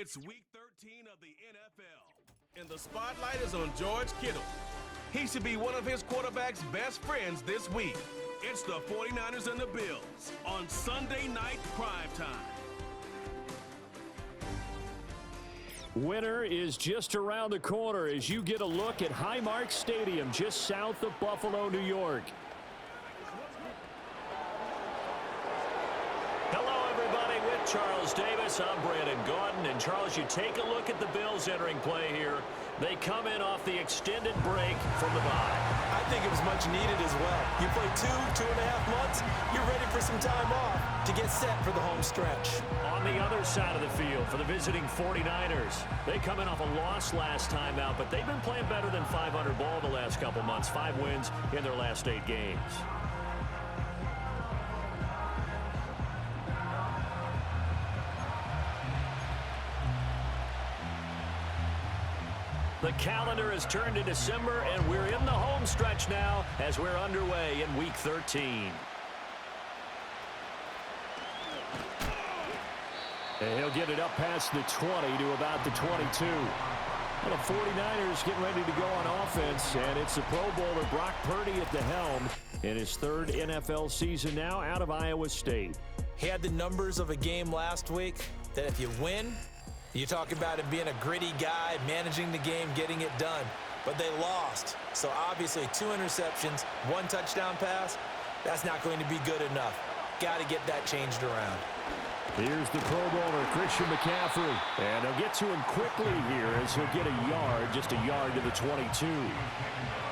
It's Week 13 of the NFL, and the spotlight is on George Kittle. He should be one of his quarterback's best friends this week. It's the 49ers and the Bills on Sunday Night Primetime. Winter is just around the corner as you get a look at Highmark Stadium just south of Buffalo, New York. Hello, everybody. With Charles Davis, I'm Brandon Gaudin. And, Charles, you take a look at the Bills entering play here. They come in off the extended break from the bye. I think it was much needed as well. You play 2.5 months, you're ready for some time off to get set for the home stretch. On the other side of the field for the visiting 49ers, they come in off a loss last time out, but they've been playing better than 500 ball the last couple months. 5 wins in their last 8 games. The calendar has turned to December, and we're in the home stretch now as we're underway in Week 13. And he'll get it up past the 20 to about the 22. Well, the 49ers getting ready to go on offense, and it's the Pro Bowler Brock Purdy at the helm in his 3rd NFL season now out of Iowa State. He had the numbers of a game last week that if you win, you talk about him being a gritty guy, managing the game, getting it done. But they lost. So obviously 2 interceptions, 1 touchdown pass, that's not going to be good enough. Got to get that changed around. Here's the Pro Bowler, Christian McCaffrey. And they'll get to him quickly here as he'll get a yard, just a yard to the 22.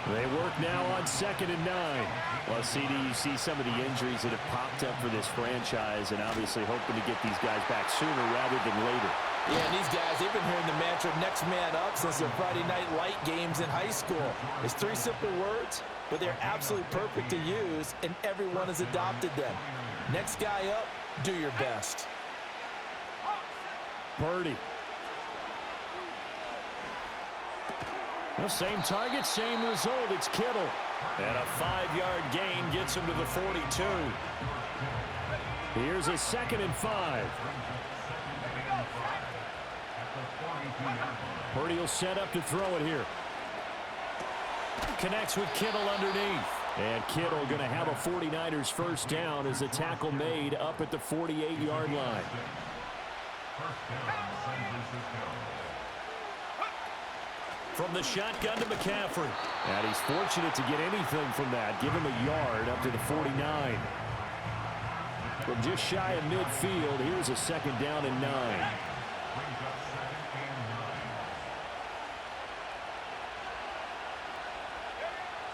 They work now on 2nd and 9. Well, CD, you see some of the injuries that have popped up for this franchise and obviously hoping to get these guys back sooner rather than later. Yeah, and these guys, they've been hearing the mantra next man up since their Friday night light games in high school. It's 3 simple words, but they're absolutely perfect to use, and everyone has adopted them. Next guy up, do your best. Purdy. The same target, same result. It's Kittle. And a 5-yard gain gets him to the 42. Here's a 2nd and 5. Purdy will set up to throw it here. Connects with Kittle underneath. And Kittle going to have a 49ers first down as the tackle made up at the 48-yard line. From the shotgun to McCaffrey. And he's fortunate to get anything from that. Give him a yard up to the 49. From just shy of midfield, here's a 2nd down and 9.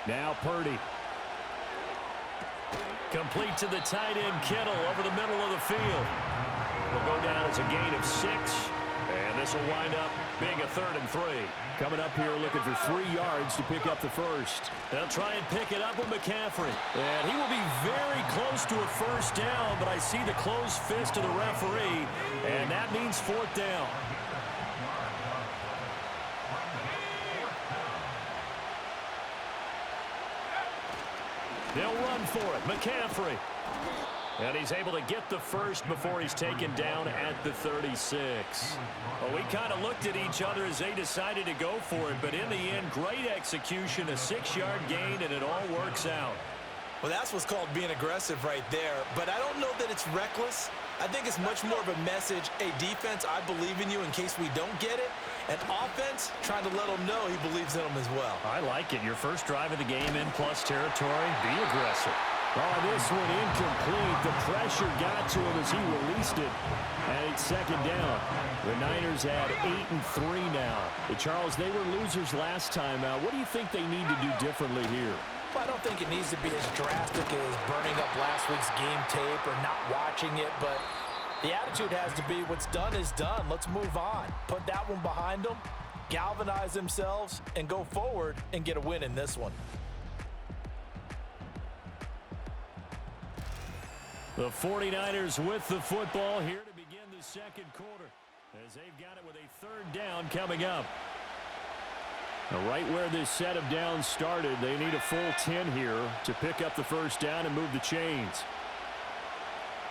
Now Purdy. Complete to the tight end, Kittle, over the middle of the field. Will go down as a gain of 6. And this will wind up being a 3rd and 3. Coming up here looking for 3 yards to pick up the first. They'll try and pick it up with McCaffrey. And he will be very close to a first down, but I see the closed fist of the referee, and that means 4th down. They'll run for it. McCaffrey. And he's able to get the first before he's taken down at the 36. Well, we kind of looked at each other as they decided to go for it, but in the end, great execution, a 6-yard gain, and it all works out. Well, that's what's called being aggressive right there, but I don't know that it's reckless. I think it's much more of a message, hey, defense, I believe in you in case we don't get it, and offense, trying to let them know he believes in them as well. I like it. Your first drive of the game in plus territory, be aggressive. Oh, this one incomplete. The pressure got to him as he released it. And it's 2nd down. The Niners had 8 and 3 now. But Charles, they were losers last time out. What do you think they need to do differently here? Well, I don't think it needs to be as drastic as burning up last week's game tape or not watching it, but the attitude has to be what's done is done. Let's move on. Put that one behind them, galvanize themselves, and go forward and get a win in this one. The 49ers with the football here to begin the 2nd quarter as they've got it with a 3rd down coming up. Now, right where this set of downs started, they need a full 10 here to pick up the first down and move the chains.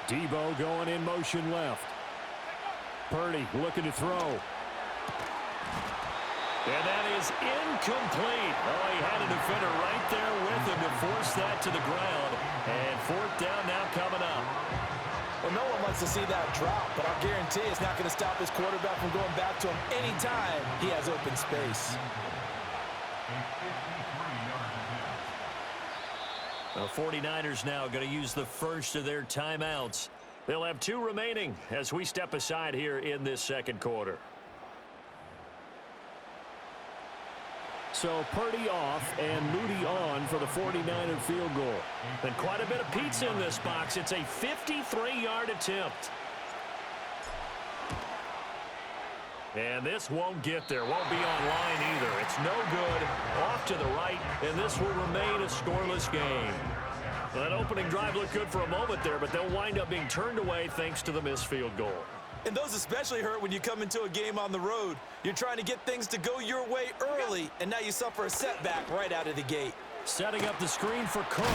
Debo going in motion left. Purdy looking to throw. And that is incomplete. Oh, he had a defender right there with him to force that to the ground. And fourth down now coming up. Well, no one wants to see that drop, but I'll guarantee it's not going to stop his quarterback from going back to him anytime he has open space. The 49ers now going to use the first of their timeouts. They'll have 2 remaining as we step aside here in this second quarter. So Purdy off and Moody on for the 49er field goal. And quite a bit of pizza in this box. It's a 53-yard attempt. And this won't get there. Won't be online either. It's no good. Off to the right, and this will remain a scoreless game. That opening drive looked good for a moment there, but they'll wind up being turned away thanks to the missed field goal. And those especially hurt when you come into a game on the road. You're trying to get things to go your way early, and now you suffer a setback right out of the gate. Setting up the screen for Cook.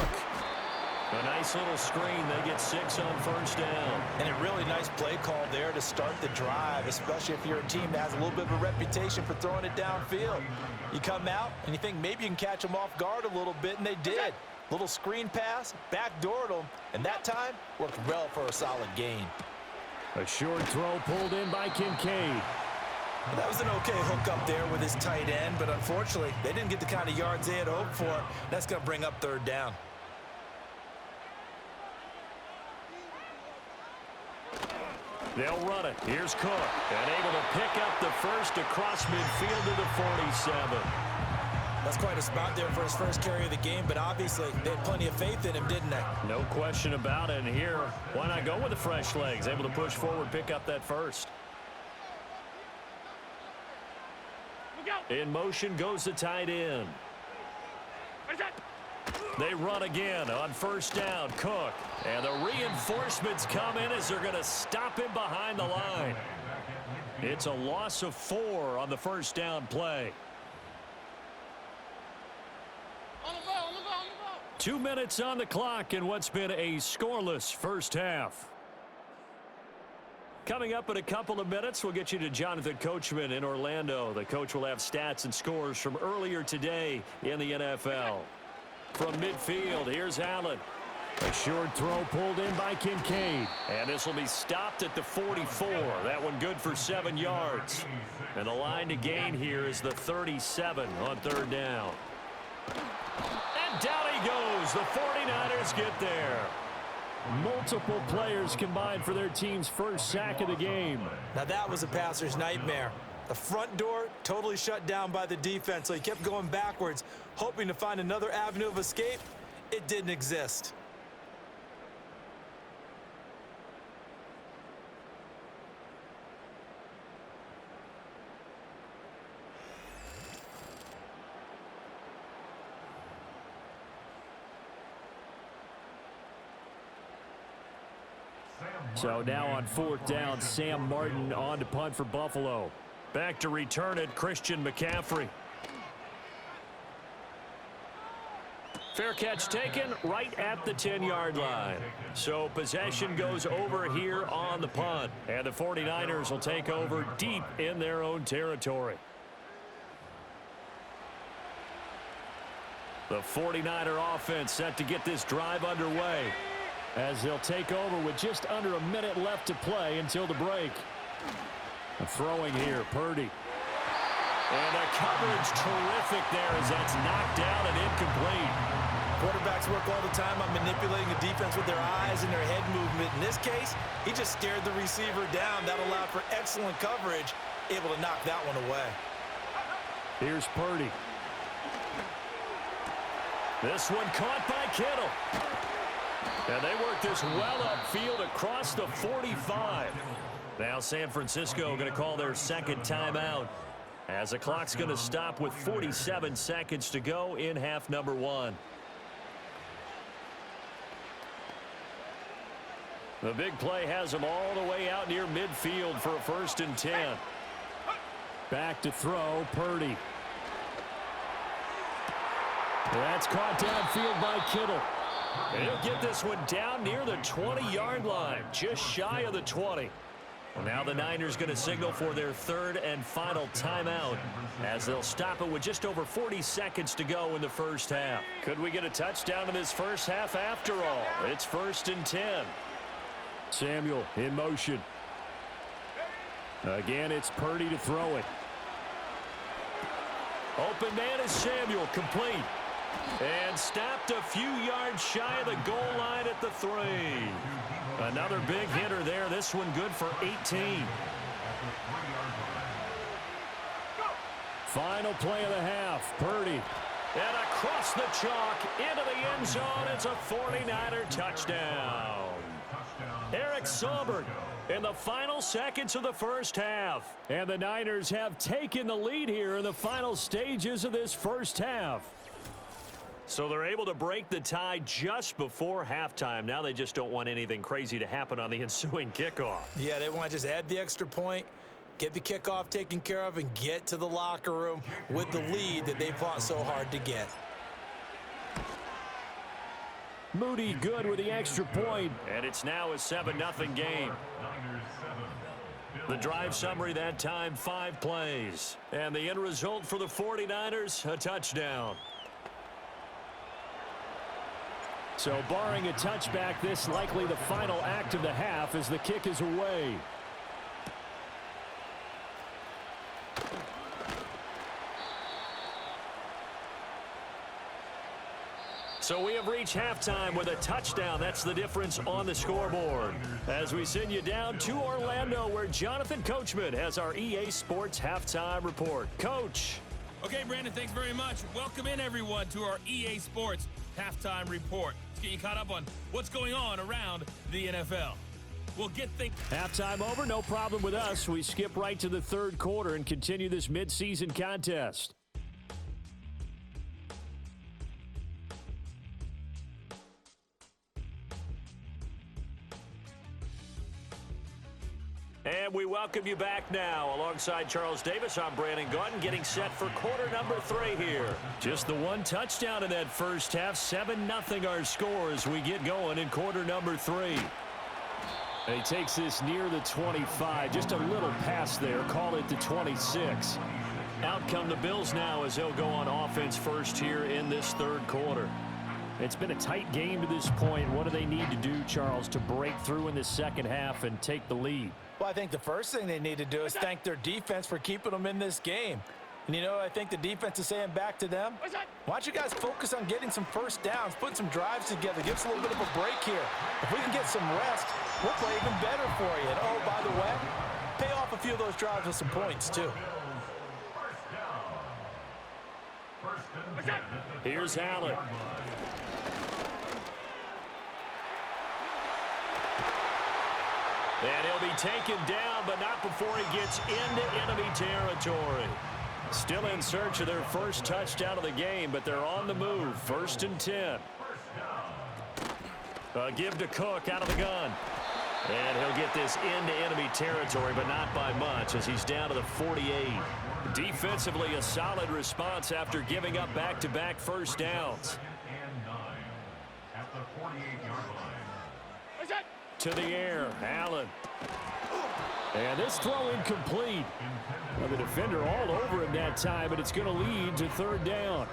A nice little screen. They get 6 on first down. And a really nice play call there to start the drive, especially if you're a team that has a little bit of a reputation for throwing it downfield. You come out, and you think maybe you can catch them off guard a little bit, and they did. Little screen pass, backdoored them, and that time worked well for a solid gain. A short throw pulled in by Kincaid. That was an okay hook up there with his tight end, but unfortunately, they didn't get the kind of yards they had hoped for. That's going to bring up third down. They'll run it. Here's Cook, and able to pick up the first across midfield to the 47. That's quite a spot there for his first carry of the game, but obviously they had plenty of faith in him, didn't they? No question about it. And here, why not go with the fresh legs? Able to push forward, pick up that first. In motion goes the tight end. They run again on first down. Cook. And the reinforcements come in as they're going to stop him behind the line. It's a loss of 4 on the first down play. 2 minutes on the clock in what's been a scoreless first half. Coming up in a couple of minutes, we'll get you to Jonathan Coachman in Orlando. The coach will have stats and scores from earlier today in the NFL. From midfield, here's Allen. A short throw pulled in by Kincaid. And this will be stopped at the 44. That one good for 7 yards. And the line to gain here is the 37 on third down. And down he goes. The 49ers get there. Multiple players combined for their team's first sack of the game. Now that was a passer's nightmare. The front door totally shut down by the defense, so he kept going backwards, hoping to find another avenue of escape. It didn't exist. So now on fourth down, Sam Martin on to punt for Buffalo. Back to return it, Christian McCaffrey. Fair catch taken right at the 10-yard line. So possession goes over here on the punt. And the 49ers will take over deep in their own territory. The 49er offense set to get this drive underway, as they'll take over with just under a minute left to play until the break. Throwing here, Purdy. And a coverage terrific there as that's knocked down and incomplete. Quarterbacks work all the time on manipulating the defense with their eyes and their head movement. In this case, he just stared the receiver down. That allowed for excellent coverage, able to knock that one away. Here's Purdy. This one caught by Kittle. And they work this well upfield across the 45. Now San Francisco going to call their second timeout, as the clock's going to stop with 47 seconds to go in half number 1. The big play has them all the way out near midfield for a 1st and 10. Back to throw, Purdy. That's caught downfield by Kittle. And he'll get this one down near the 20-yard line, just shy of the 20. Well, now the Niners going to signal for their third and final timeout as they'll stop it with just over 40 seconds to go in the first half. Could we get a touchdown in this first half after all? It's 1st and 10. Samuel in motion. Again, it's Purdy to throw it. Open man is Samuel, complete. And stopped a few yards shy of the goal line at the 3. Another big hitter there. This one good for 18. Final play of the half. Purdy. And across the chalk into the end zone. It's a 49er touchdown. Eric Saubert in the final seconds of the first half. And the Niners have taken the lead here in the final stages of this first half. So they're able to break the tie just before halftime. Now they just don't want anything crazy to happen on the ensuing kickoff. Yeah, they want to just add the extra point, get the kickoff taken care of, and get to the locker room with the lead that they fought so hard to get. Moody good with the extra point, and it's now a 7-0 game. The drive summary that time, 5 plays. And the end result for the 49ers, a touchdown. So barring a touchback, this likely the final act of the half as the kick is away. So we have reached halftime with a touchdown. That's the difference on the scoreboard. As we send you down to Orlando, where Jonathan Coachman has our EA Sports Halftime Report. Coach. Okay, Brandon, thanks very much. Welcome in, everyone, to our EA Sports Halftime Report. Let's get you caught up on what's going on around the NFL. We'll get things... Halftime over, no problem with us. We skip right to the third quarter and continue this midseason contest. And we welcome you back now. Alongside Charles Davis, I'm Brandon Gaudin, getting set for quarter number 3 here. Just the one touchdown in that first half. 7-0 our score as we get going in quarter number 3. And he takes this near the 25. Just a little pass there. Call it the 26. Out come the Bills now as they'll go on offense first here in this third quarter. It's been a tight game to this point. What do they need to do, Charles, to break through in the second half and take the lead? Well, I think the first thing they need to do is thank their defense for keeping them in this game. And you know, I think the defense is saying back to them, why don't you guys focus on getting some first downs, putting some drives together, give us a little bit of a break here. If we can get some rest, we'll play even better for you. And oh, by the way, pay off a few of those drives with some points, too. Here's Allen. And he'll be taken down, but not before he gets into enemy territory. Still in search of their first touchdown of the game, but they're on the move. 1st and 10. Give to Cook out of the gun. And he'll get this into enemy territory, but not by much as he's down to the 48. Defensively, a solid response after giving up back-to-back first downs. To the air, Allen. And this throw incomplete. Well, the defender all over him that time, but it's going to lead to 3rd down.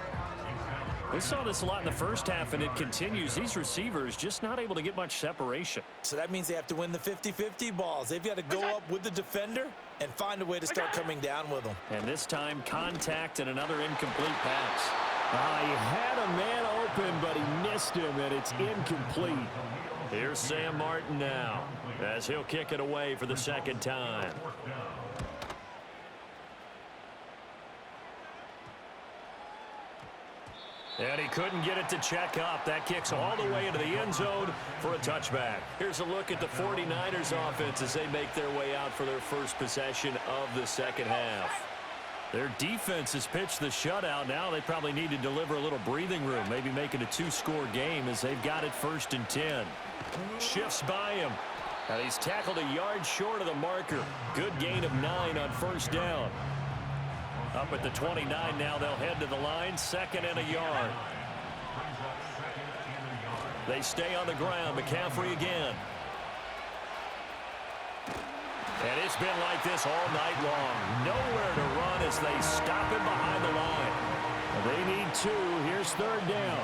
We saw this a lot in the first half, and it continues. These receivers just not able to get much separation. So that means they have to win the 50-50 balls. They've got to go up with the defender and find a way to start coming down with them. And this time, contact and another incomplete pass. He had a man open, but he missed him, and it's incomplete. Here's Sam Martin now as he'll kick it away for the second time. And he couldn't get it to check up. That kicks all the way into the end zone for a touchback. Here's a look at the 49ers offense as they make their way out for their first possession of the second half. Their defense has pitched the shutout. Now they probably need to deliver a little breathing room, maybe make it a 2-score game as they've got it 1st and 10. Shifts by him. And he's tackled a yard short of the marker. Good gain of 9 on 1st down. Up at the 29 now, they'll head to the line, 2nd and a yard. They stay on the ground. McCaffrey again. And it's been like this all night long. Nowhere to run as they stop him behind the line. They need 2. Here's 3rd down.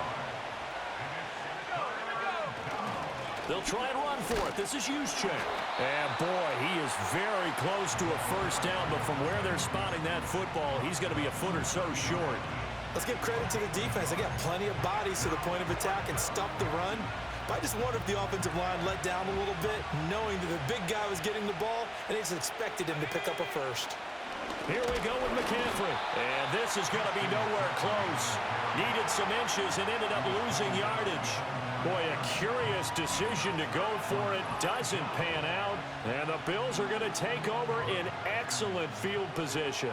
They'll try and run for it. This is Juszczyk. And, boy, he is very close to a first down, but from where they're spotting that football, he's going to be a foot or so short. Let's give credit to the defense. They got plenty of bodies to the point of attack and stop the run. But I just wonder if the offensive line let down a little bit, knowing that the big guy was getting the ball, and they just expected him to pick up a first. Here we go with McCaffrey. And this is going to be nowhere close. Needed some inches and ended up losing yardage. Boy, a curious decision to go for it. Doesn't pan out. And the Bills are going to take over in excellent field position.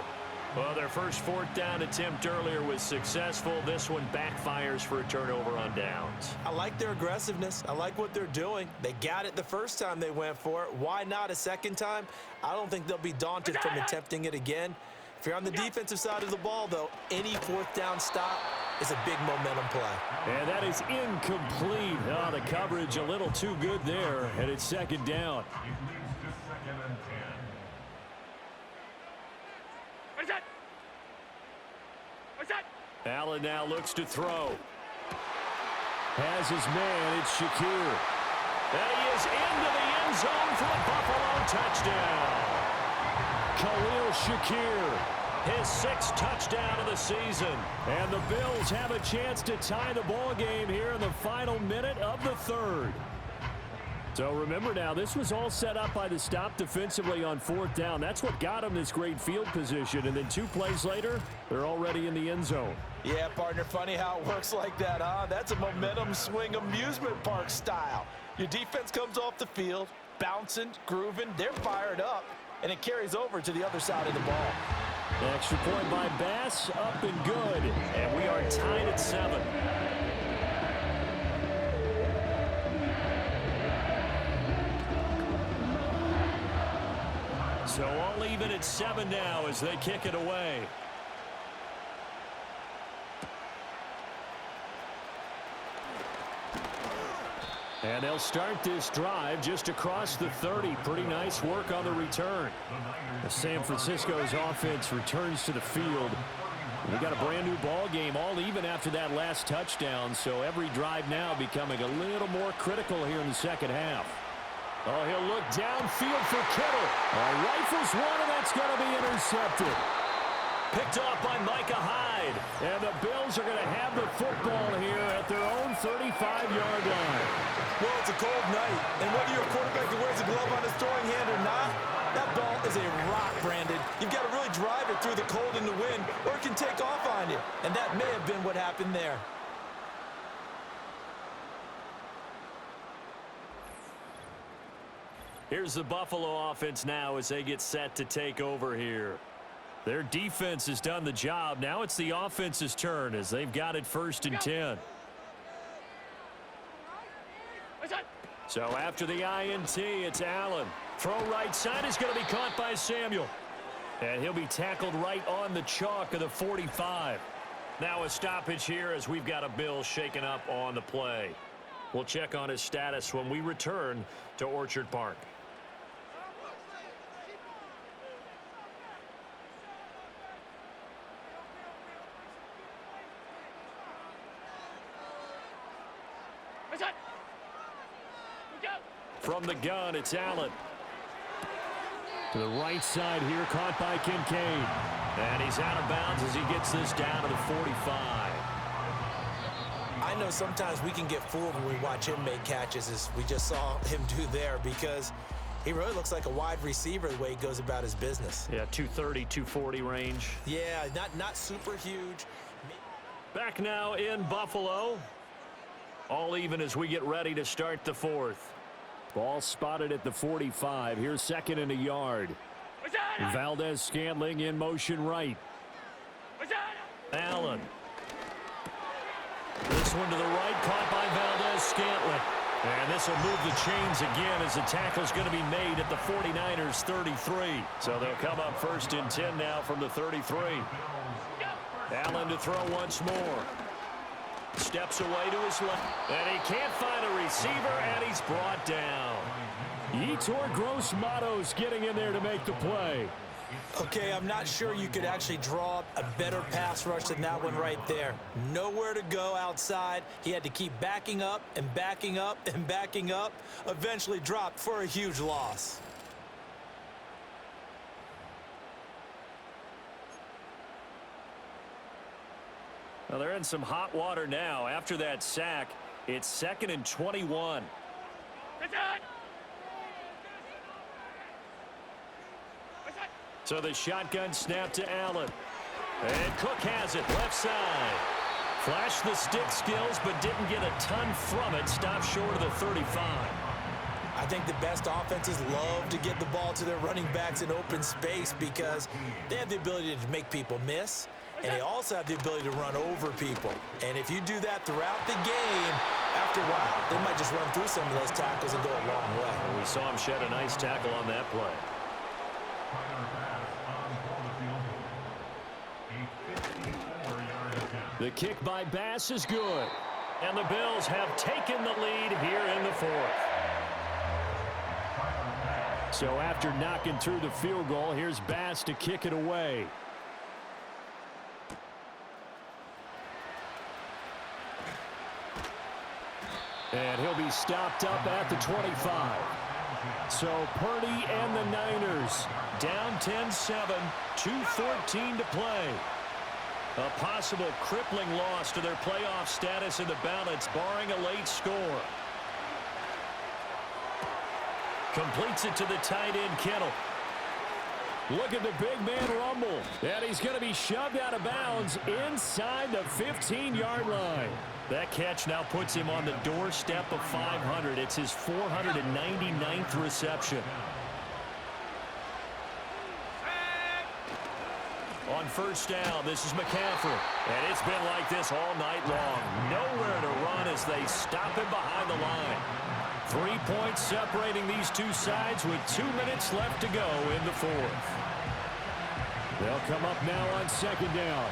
Well, their first 4th down attempt earlier was successful. This one backfires for a turnover on downs. I like their aggressiveness. I like what they're doing. They got it the first time they went for it. Why not a second time? I don't think they'll be daunted from attempting it again. If you're on the defensive side of the ball, though, any 4th down stop is a big momentum play. And that is incomplete. Oh, the coverage a little too good there, and it's 2nd down. Allen now looks to throw. Has his man, it's Shakir. And he is into the end zone for a Buffalo touchdown. Khalil Shakir, his 6th touchdown of the season. And the Bills have a chance to tie the ball game here in the final minute of the 3rd. So remember now, this was all set up by the stop defensively on 4th down. That's what got them this great field position. And then 2 plays later, they're already in the end zone. Yeah, partner, funny how it works like that, huh? That's a momentum swing amusement park style. Your defense comes off the field, bouncing, grooving, they're fired up, and it carries over to the other side of the ball. Extra point by Bass, up and good. And we are tied at 7. So all even at 7 now as they kick it away. And they'll start this drive just across the 30. Pretty nice work on the return. As San Francisco's offense returns to the field. We got a brand new ball game, all even after that last touchdown. So every drive now becoming a little more critical here in the 2nd half. Oh, he'll look downfield for Kittle. Rifles one, and that's going to be intercepted. Picked off by Micah Hyde. And the Bills are going to have the football here at their own 35-yard line. Well, it's a cold night, and whether you're a quarterback that wears a glove on his throwing hand or not, that ball is a rock, Brandon. You've got to really drive it through the cold and the wind, or it can take off on you. And that may have been what happened there. Here's the Buffalo offense now as they get set to take over here. Their defense has done the job. Now it's the offense's turn as they've got it 1st and 10. So after the INT, it's Allen. Throw right side is going to be caught by Samuel. And he'll be tackled right on the chalk of the 45. Now a stoppage here as we've got a Bill shaken up on the play. We'll check on his status when we return to Orchard Park. From the gun, it's Allen. To the right side here, caught by Kincaid. And he's out of bounds as he gets this down to the 45. I know sometimes we can get fooled when we watch him make catches, as we just saw him do there, because he really looks like a wide receiver the way he goes about his business. Yeah, 230, 240 range. Yeah, not super huge. Back now in Buffalo. All even as we get ready to start the 4th. Ball spotted at the 45. Here's 2nd and a yard. Valdez-Scantling in motion right. Allen. This one to the right, caught by Valdez-Scantling. And this will move the chains again as the tackle's going to be made at the 49ers 33. So they'll come up 1st and 10 now from the 33. Allen to throw once more. Steps away to his left. And he can't find a receiver, and he's brought down. Yetur Gross-Matos getting in there to make the play. Okay, I'm not sure you could actually draw up a better pass rush than that one right there. Nowhere to go outside. He had to keep backing up and backing up and backing up. Eventually dropped for a huge loss. Well, they're in some hot water now. After that sack, it's 2nd and 21. So the shotgun snap to Allen. And Cook has it, left side. Flashed the stick skills, but didn't get a ton from it. Stopped short of the 35. I think the best offenses love to get the ball to their running backs in open space because they have the ability to make people miss, and they also have the ability to run over people. And if you do that throughout the game, after a while, they might just run through some of those tackles and go a long way. We saw him shed a nice tackle on that play. The kick by Bass is good. And the Bills have taken the lead here in the 4th. So after knocking through the field goal, here's Bass to kick it away. And he'll be stopped up at the 25. So Purdy and the Niners down 10-7, 2:14 to play. A possible crippling loss to their playoff status in the balance, barring a late score. Completes it to the tight end, Kittle. Look at the big man rumble. And he's going to be shoved out of bounds inside the 15-yard line. That catch now puts him on the doorstep of 500. It's his 499th reception. On first down, this is McCaffrey. And it's been like this all night long. Nowhere to run as they stop him behind the line. 3 points separating these two sides with 2 minutes left to go in the 4th. They'll come up now on 2nd down.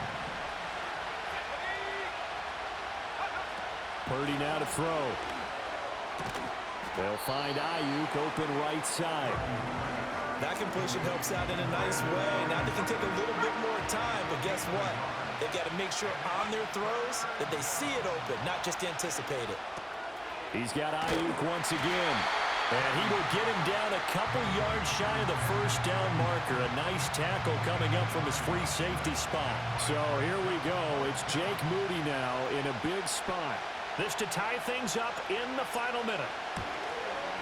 Purdy now to throw. They'll find Ayuk open right side. That completion helps out in a nice way. Now they can take a little bit more time, but guess what? They've got to make sure on their throws that they see it open, not just anticipate it. He's got Ayuk once again. And he will get him down a couple yards shy of the first down marker. A nice tackle coming up from his free safety spot. So here we go. It's Jake Moody now in a big spot. This to tie things up in the final minute.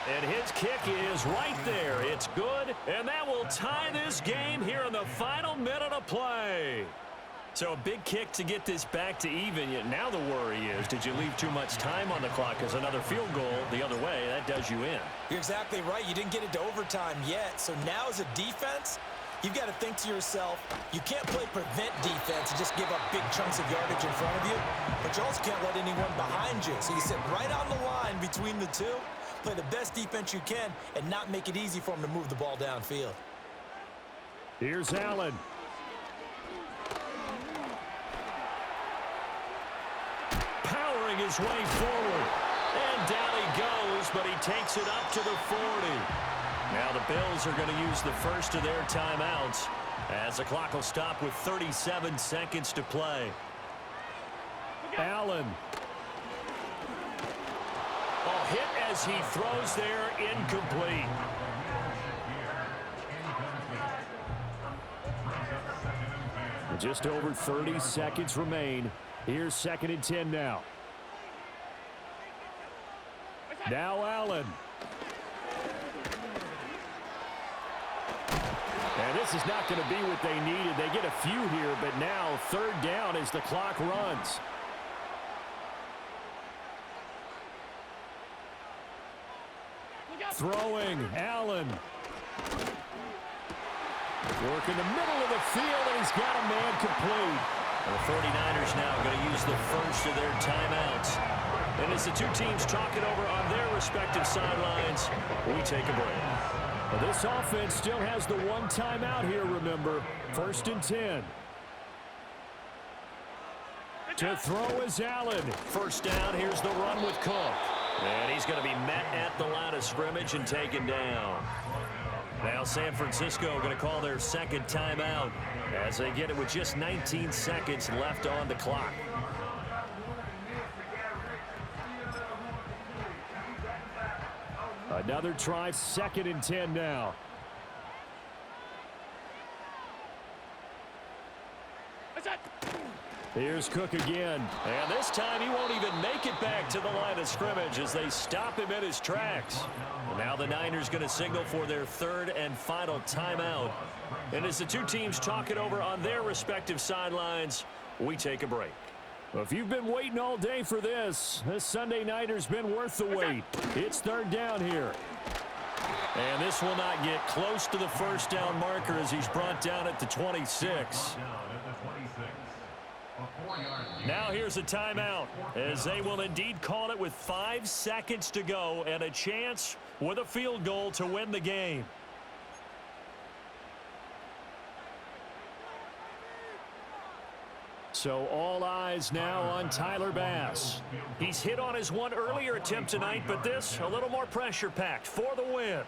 And his kick is right there. It's good, and that will tie this game here in the final minute of play. So a big kick to get this back to even. Yet now the worry is, did you leave too much time on the clock? Because another field goal the other way, that does you in. You're exactly right. You didn't get it to overtime yet. So now as a defense, you've got to think to yourself, you can't play prevent defense and just give up big chunks of yardage in front of you, but you also can't let anyone behind you. So you sit right on the line between the two, play the best defense you can, and not make it easy for them to move the ball downfield. Here's Allen. Powering his way forward. And down he goes, but he takes it up to the 40. Now the Bills are going to use the first of their timeouts as the clock will stop with 37 seconds to play. Allen. A hit as he throws there, incomplete. Just over 30 seconds remain. Here's 2nd and 10 now. Now Allen. And this is not going to be what they needed. They get a few here, but now 3rd down as the clock runs. Throwing, Allen. Work in the middle of the field, and he's got a man complete. The 49ers now going to use the first of their timeouts. And as the two teams talk it over on their respective sidelines, we take a break. Well, this offense still has the one timeout here, remember. 1st and 10. To throw is Allen. First down, here's the run with Cook. And he's going to be met at the line of scrimmage and taken down. Now San Francisco going to call their second timeout as they get it with just 19 seconds left on the clock. Another try, 2nd and 10 now. Here's Cook again. And this time he won't even make it back to the line of scrimmage as they stop him in his tracks. Now the Niners going to signal for their 3rd and final timeout. And as the two teams talk it over on their respective sidelines, we take a break. If you've been waiting all day for this Sunday nighter's been worth the wait. It's 3rd down here. And this will not get close to the first down marker as he's brought down at the 26. Now here's a timeout as they will indeed call it with 5 seconds to go and a chance with a field goal to win the game. So all eyes now on Tyler Bass. He's hit on his one earlier attempt tonight, but this a little more pressure packed for the win.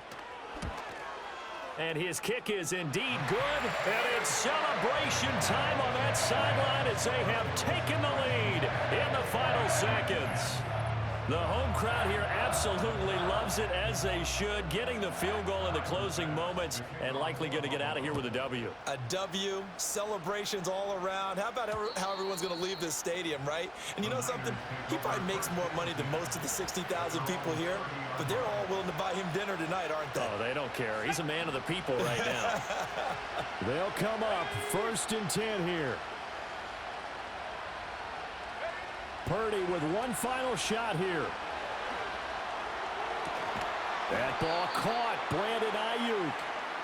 And his kick is indeed good, and it's celebration time on that sideline as they have taken the lead in the final seconds. The home crowd here absolutely loves it, as they should, getting the field goal in the closing moments and likely going to get out of here with a W. A W, celebrations all around. How about how everyone's going to leave this stadium, right? And you know something? He probably makes more money than most of the 60,000 people here, but they're all willing to buy him dinner tonight, aren't they? Oh, they don't care. He's a man of the people right now. They'll come up 1st and 10 here. Purdy with one final shot here. That ball caught. Brandon Ayuk.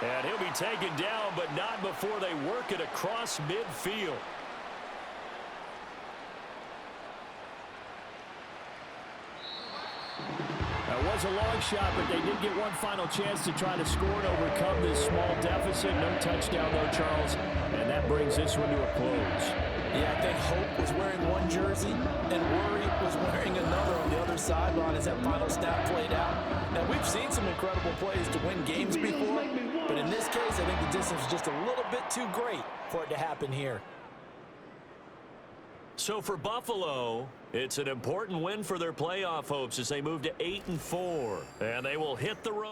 And he'll be taken down, but not before they work it across midfield. That was a long shot, but they did get one final chance to try to score and overcome this small deficit. No touchdown, though, Charles. And that brings this one to a close. Yeah, I think Hope was wearing one jersey and Worry was wearing another on the other sideline as that final snap played out. Now, we've seen some incredible plays to win games before, but in this case, I think the distance was just a little bit too great for it to happen here. So for Buffalo, it's an important win for their playoff hopes as they move to 8-4, and they will hit the road.